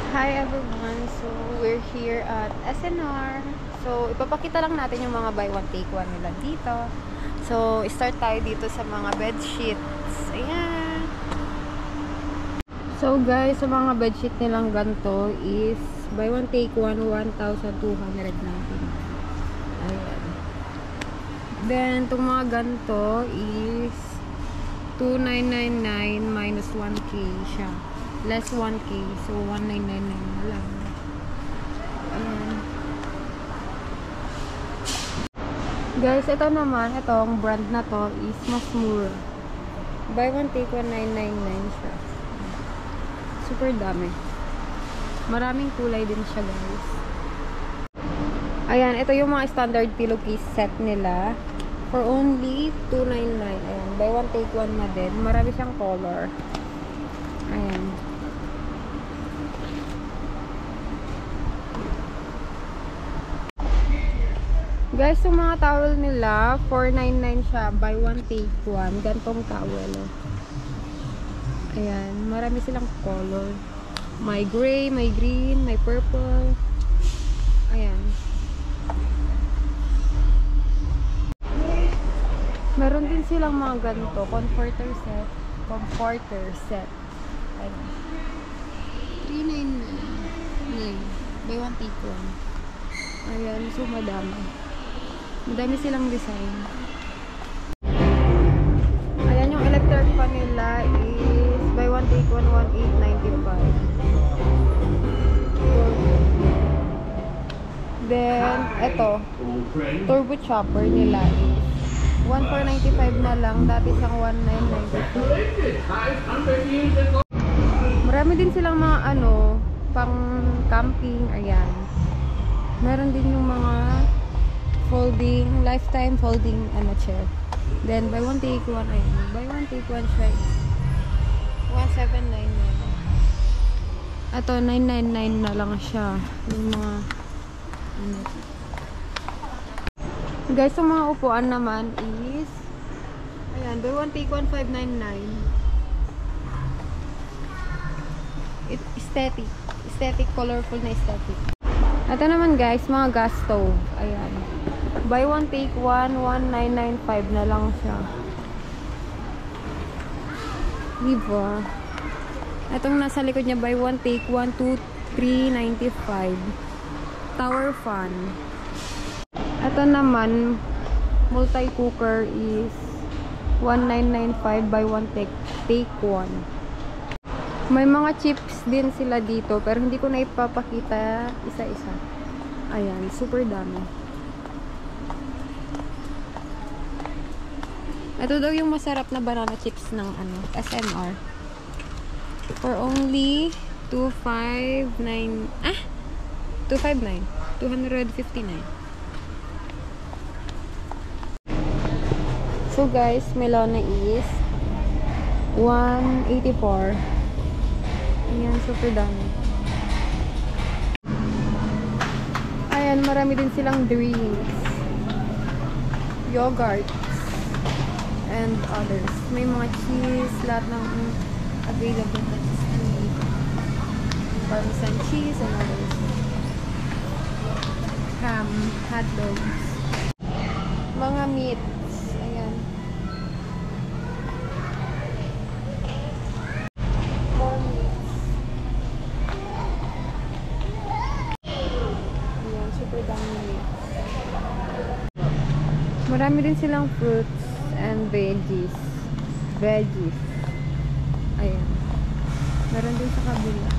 Hi everyone! So, we're here at SNR. So, ipapakita lang natin yung mga buy one take one nila dito. So, start tayo dito sa mga bedsheets. Ayan! So guys, sa mga bedsheet nilang ganito is buy one take one, 1,219. Ayan. Then, itong mga ganito is 2,999 minus 1K siya. Less 1K. So, 1,999 na lang. Ayan. Guys, ito naman, itong brand na to is mas mura. Buy one take 1,999 siya. Super dami. Maraming kulay din siya, guys. Ayan, ito yung mga standard pillowcase set nila. For only 299. Ayan, buy one take one na din. Marami siyang color. Ayan. Guys, yung mga towel nila, 499 siya. Buy one take one. Gantong towel. Oh. Ayan, marami silang color. May gray, may green, may purple. Ayan. Meron din silang mga ganito, comforter set. Comforter set. Ayan. 399. Buy one take one. Ayan, so madami. Madami silang design. Ayan, yung electric fan nila is buy one take one, 1,895. Then, eto, turbo chopper nila is 1,495 na lang, dati siyang 1,995. Marami din silang mga pang camping. Ayan. Meron din yung mga folding, lifetime folding chair. Then, buy one take one. Ayan. Buy one take one siya. 1,799. Ito, 999 na lang siya. Yung mga guys, yung mga upuan naman is ayan, buy one take one, 599. Aesthetic, colorful na aesthetic. Ito naman guys, mga gas stove. Ayan. Buy one take one, 1,995 na lang siya. Diba? Itong nasa likod niya, buy one take one, 2,395. Tower fan. Ito naman, multi-cooker is 1,995 buy one take one. May mga chips din sila dito, pero hindi ko na ipapakita isa-isa. Ayan, super dami. Ito daw yung masarap na banana chips ng SNR. For only 259. 259. So guys, melona is 184. Ayan, super dami. Ayan, marami din silang drinks, yogurts, and others. May mga cheese, lahat ng available na cheese. Parmesan cheese and others. Ham, hot dogs. Mga meats. Ayan. More meats. Ayan, super dami meats. Marami din silang fruits and veggies. Ayan. Meron din sa kabila.